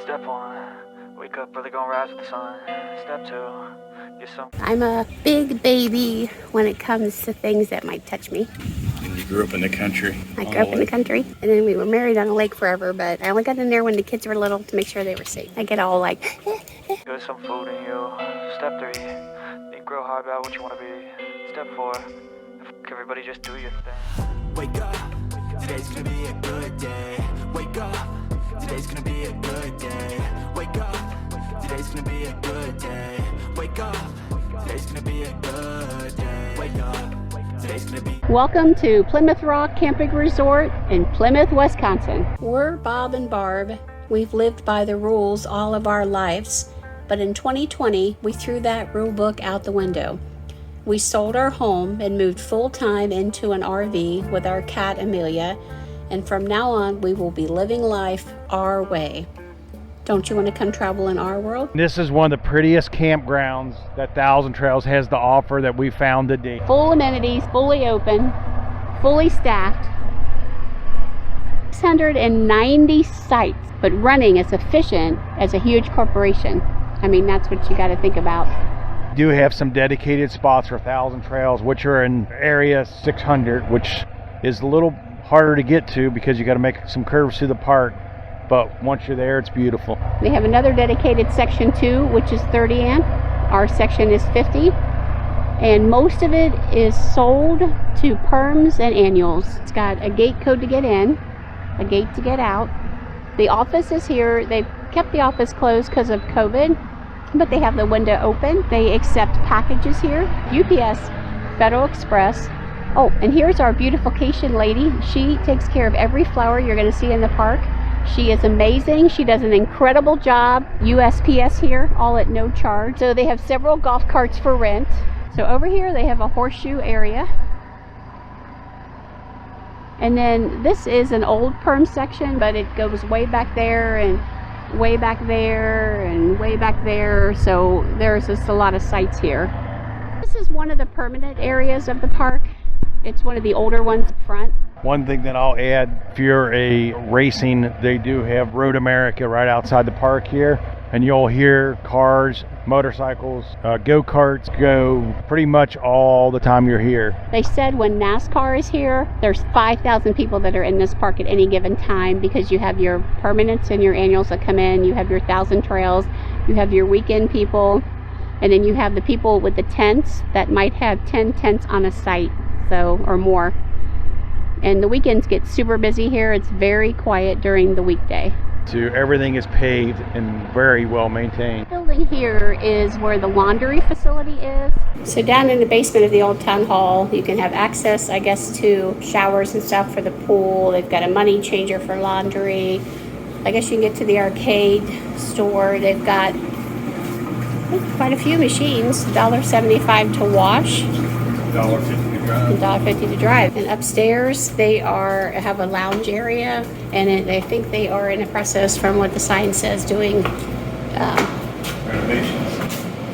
Step 1, wake up early, gonna rise with the sun. Step 2, get some. I'm a big baby when it comes to things that might touch me. And you grew up in the country? I grew up in the country, and then we were married on a lake forever, but I only got in there when the kids were little to make sure they were safe. I get all like, Get some food in you. Step 3, think real hard about what you want to be. Step 4, everybody just do your thing. Wake up, today's gonna be a good day. Wake up, today's gonna be a good day. Wake up, today's gonna be a good day. Wake up, today's gonna be a good day. Wake up, today's gonna be. Welcome to Plymouth Rock Camping Resort in Plymouth, Wisconsin. We're Bob and Barb. We've lived by the rules all of our lives, but in 2020, we threw that rule book out the window. We sold our home and moved full-time into an RV with our cat Amelia, and from now on we will be living life our way. Don't you want to come travel in our world? This is one of the prettiest campgrounds that Thousand Trails has to offer that we found today. Full amenities, fully open, fully staffed. 690 sites, but running as efficient as a huge corporation. I mean, that's what you got to think about. Do have some dedicated spots for Thousand Trails, which are in area 600, which is a little harder to get to because you got to make some curves through the park, but once you're there, it's beautiful. They have another dedicated section 2, which is 30 amp. Our section is 50, and most of it is sold to perms and annuals. It's got a gate code to get in, a gate to get out. The office is here. They've kept the office closed because of COVID, but they have the window open. They accept packages here. UPS, Federal Express. Oh, and here's our beautification lady. She takes care of every flower you're going to see in the park. She is amazing. She does an incredible job. USPS here, all at no charge. So they have several golf carts for rent. So over here they have a horseshoe area. And then this is an old perm section, but it goes way back there and way back there and way back there, so there's just a lot of sites here. This is one of the permanent areas of the park. It's one of the older ones up front. One thing that I'll add, if you're a racing, they do have Road America right outside the park here, and you'll hear cars, motorcycles, go-karts go pretty much all the time you're here. They said when NASCAR is here, there's 5,000 people that are in this park at any given time, because you have your permanents and your annuals that come in, you have your Thousand Trails, you have your weekend people, and then you have the people with the tents that might have 10 tents on a site, so, or more. And the weekends get super busy here. It's very quiet during the weekday. So everything is paved and very well maintained. The building here is where the laundry facility is. So down in the basement of the old town hall, you can have access, I guess, to showers and stuff for the pool. They've got a money changer for laundry. I guess you can get to the arcade store. They've got quite a few machines. $1.75 to wash. $1.50 to drive. $1.50 to drive. And upstairs they have a lounge area, and I think they are in a process, from what the sign says, doing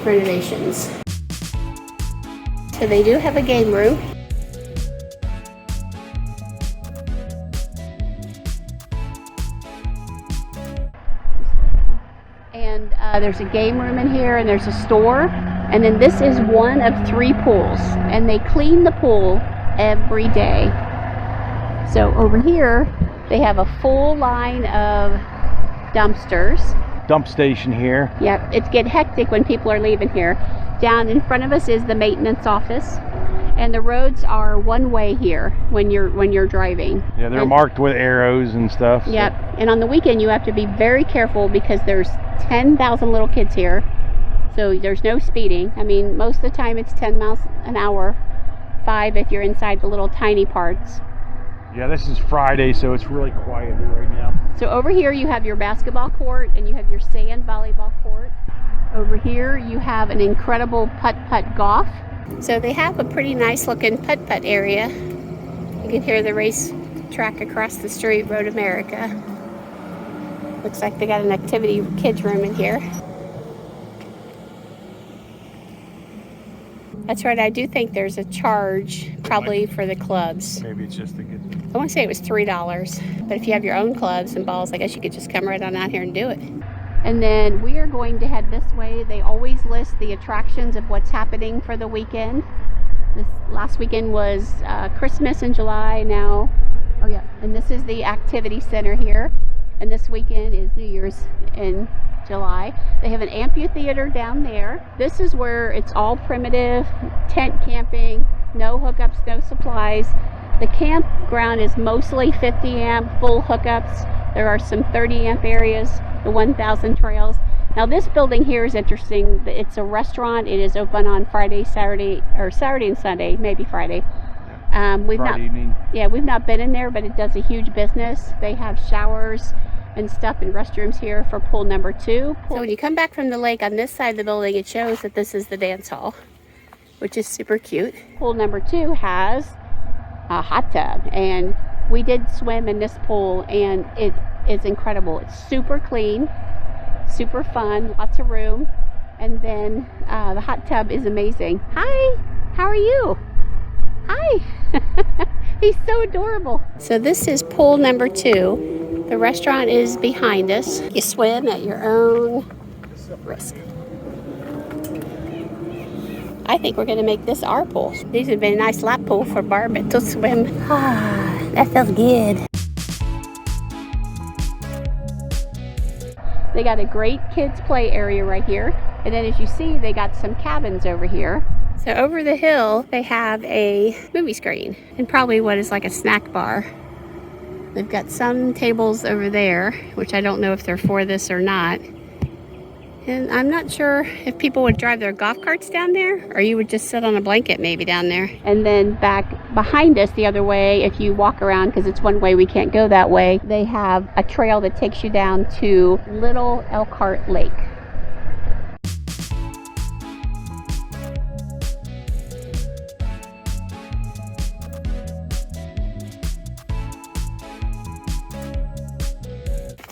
renovations. So they do have a game room. And there's a game room in here, and there's a store. And then this is one of 3 pools, and they clean the pool every day. So over here, they have a full line of dumpsters. Dump station here. Yep, it's get hectic when people are leaving here. Down in front of us is the maintenance office, and the roads are one way here when you're driving. Yeah, they're marked with arrows and stuff. So. Yep, and on the weekend you have to be very careful because there's 10,000 little kids here. So there's no speeding. I mean, most of the time it's 10 miles an hour, 5 if you're inside the little tiny parts. Yeah, this is Friday, so it's really quiet here right now. So over here you have your basketball court, and you have your sand volleyball court. Over here you have an incredible putt-putt golf. So they have a pretty nice looking putt-putt area. You can hear the race track across the street, Road America. Looks like they got an activity kids room in here. That's right, I do think there's a charge, probably for the clubs. Maybe it's just the kids. I want to say it was $3, but if you have your own clubs and balls, I guess you could just come right on out here and do it. And then we are going to head this way. They always list the attractions of what's happening for the weekend. This last weekend was Christmas in July now. Oh yeah, and this is the activity center here. And this weekend is New Year's in July. They have an amphitheater down there. This is where it's all primitive, tent camping, no hookups, no supplies. The campground is mostly 50 amp, full hookups. There are some 30 amp areas, the 1,000 trails. Now this building here is interesting. It's a restaurant. It is open on Friday, Saturday, or Saturday and Sunday, maybe Friday. Friday evening. Yeah, we've not been in there, but it does a huge business. They have showers and stuff and restrooms here for pool number 2. So when you come back from the lake on this side of the building, it shows that this is the dance hall, which is super cute. Pool number 2 has a hot tub, and we did swim in this pool, and it is incredible. It's super clean, super fun, lots of room, and then the hot tub is amazing. Hi, how are you? Hi. He's so adorable. So this is pool number 2. The restaurant is behind us. You swim at your own risk. I think we're gonna make this our pool. These would be a nice lap pool for Barb to swim. Ah, that feels good. They got a great kids play area right here. And then as you see, they got some cabins over here. So over the hill, they have a movie screen and probably what is like a snack bar. They've got some tables over there, which I don't know if they're for this or not. And I'm not sure if people would drive their golf carts down there, or you would just sit on a blanket maybe down there. And then back behind us the other way, if you walk around, because it's one way, we can't go that way, they have a trail that takes you down to Little Elkhart Lake.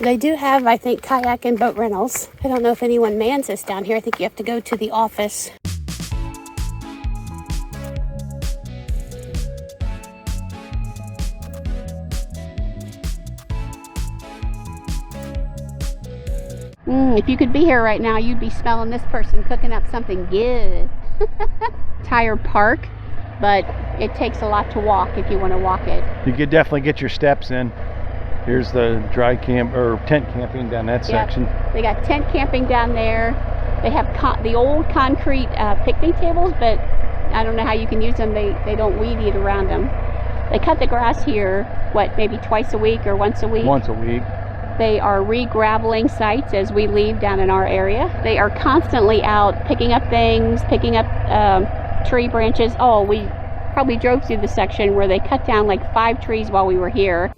They do have, I think, kayak and boat rentals. I don't know if anyone mans this down here. I think you have to go to the office. If you could be here right now, you'd be smelling this person cooking up something good. Tire Park, but it takes a lot to walk if you want to walk it. You could definitely get your steps in. Here's the dry camp or tent camping down that section. They got tent camping down there. They have the old concrete picnic tables, but I don't know how you can use them. They don't weed eat around them. They cut the grass here, what, maybe twice a week or once a week? Once a week. They are re-graveling sites as we leave down in our area. They are constantly out picking up things, picking up tree branches. Oh, we probably drove through the section where they cut down like 5 trees while we were here.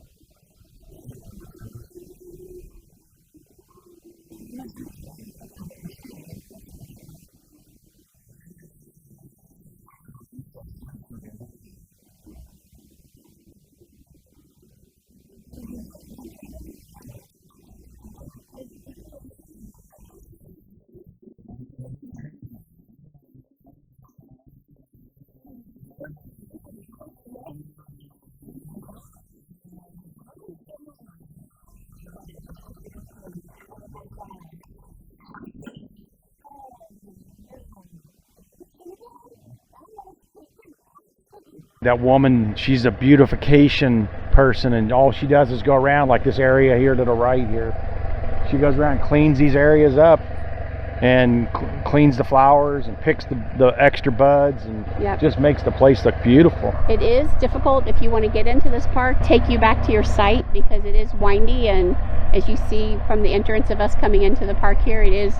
That woman, she's a beautification person, and all she does is go around like this area here to the right here. She goes around and cleans these areas up and cleans the flowers and picks the extra buds and just makes the place look beautiful. It is difficult if you want to get into this park, take you back to your site because it is windy, and as you see from the entrance of us coming into the park here, it is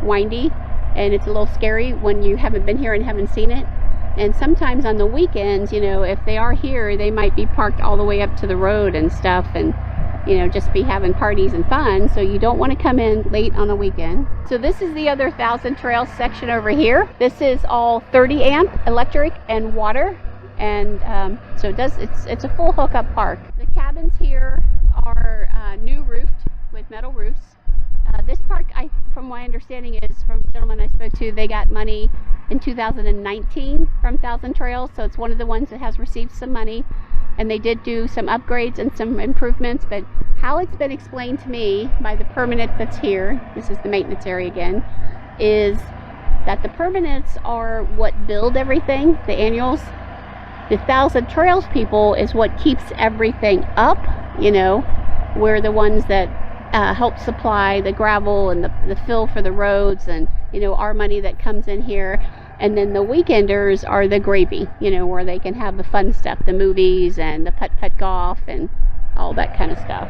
windy and it's a little scary when you haven't been here and haven't seen it. And sometimes on the weekends, you know, if they are here, they might be parked all the way up to the road and stuff and, you know, just be having parties and fun. So you don't want to come in late on the weekend. So this is the other 1,000 Trails section over here. This is all 30 amp electric and water. And so it's a full hookup park. The cabins here are new roofed with metal roofs. This park, from my understanding, is from a gentleman I spoke to, they got money in 2019 from 1,000 Trails, so it's one of the ones that has received some money. and they did do some upgrades and some improvements, but how it's been explained to me by the permanent that's here, this is the maintenance area again, is that the permanents are what build everything, the annuals. The Thousand Trails people is what keeps everything up, you know. We're the ones that help supply the gravel and the fill for the roads, and, you know, our money that comes in here. And then the weekenders are the gravy, you know, where they can have the fun stuff, the movies and the putt-putt golf and all that kind of stuff.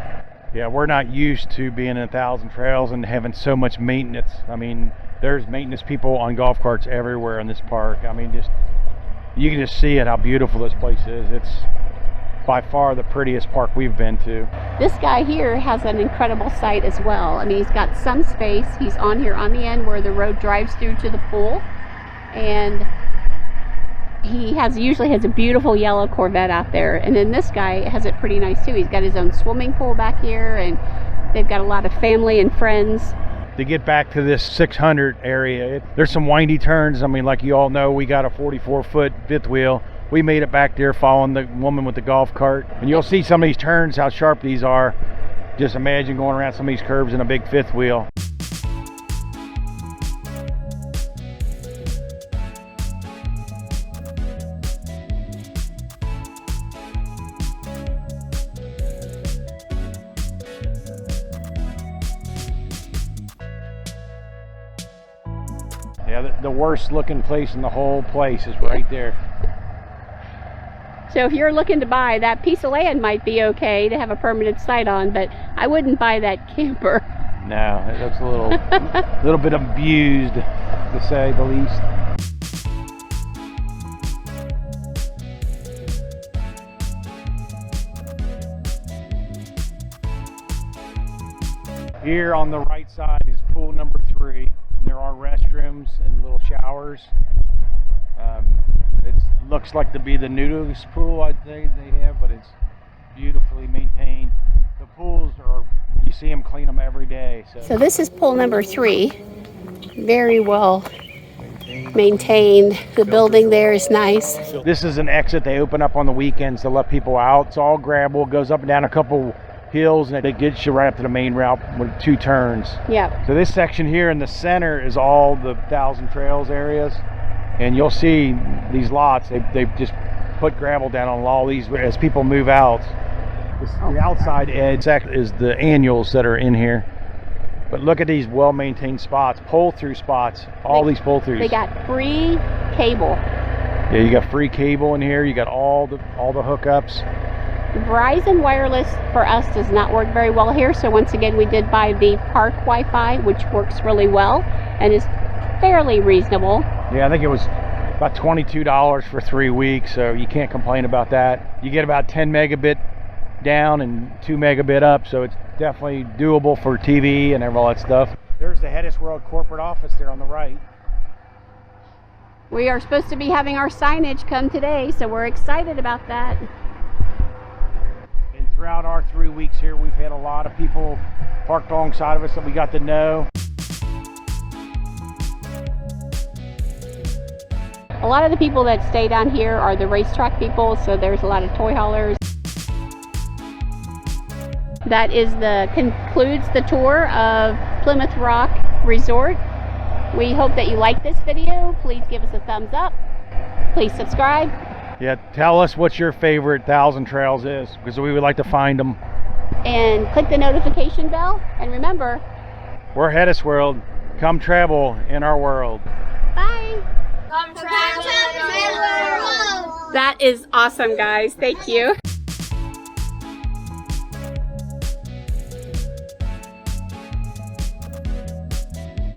Yeah, we're not used to being in 1,000 Trails and having so much maintenance. I mean, there's maintenance people on golf carts everywhere in this park. I mean, just you can just see it, how beautiful this place is. It's by far the prettiest park we've been to. This guy here has an incredible site as well. I mean, he's got some space. He's on here on the end where the road drives through to the pool. And he usually has a beautiful yellow Corvette out there. And then this guy has it pretty nice too. He's got his own swimming pool back here, and they've got a lot of family and friends. To get back to this 600 area, there's some windy turns. I mean, like you all know, we got a 44-foot fifth wheel. We made it back there following the woman with the golf cart. And you'll see some of these turns, how sharp these are. Just imagine going around some of these curves in a big fifth wheel. Yeah, the worst looking place in the whole place is right there. So if you're looking to buy, that piece of land might be okay to have a permanent site on, but I wouldn't buy that camper. No, it looks a little bit abused, to say the least. Here on the right side is pool number 3. There are restrooms and little showers. It looks like to be the nudist pool, I think they have, but it's beautifully maintained. The pools are, you see them clean them every day. So this is pool number 3. Very well maintained. The building there is nice. This is an exit they open up on the weekends to let people out. It's all gravel, goes up and down a couple hills, and it gets you right up to the main route with 2 turns. Yeah. So this section here in the center is all the 1,000 Trails areas, and you'll see these lots. They've just put gravel down on all these as people move out. The outside edge is the annuals that are in here. But look at these well-maintained spots, pull-through spots. All these pull-throughs. They got free cable. Yeah, you got free cable in here. You got all the hookups. Verizon Wireless for us does not work very well here, so once again we did buy the park Wi-Fi, which works really well and is fairly reasonable. Yeah, I think it was about $22 for 3 weeks, so you can't complain about that. You get about 10 megabit down and 2 megabit up, so it's definitely doable for TV and all that stuff. There's the HetteshWorld corporate office there on the right. We are supposed to be having our signage come today, so we're excited about that. Throughout our 3 weeks here, we've had a lot of people parked alongside of us that we got to know. A lot of the people that stay down here are the racetrack people, so there's a lot of toy haulers. That concludes the tour of Plymouth Rock Resort. We hope that you like this video. Please give us a thumbs up. Please subscribe. Yeah, tell us what your favorite 1,000 Trails is, because we would like to find them. And click the notification bell. And remember, we're HetteshWorld. Come travel in our world. Bye. Come travel in our world. That is awesome, guys. Thank you.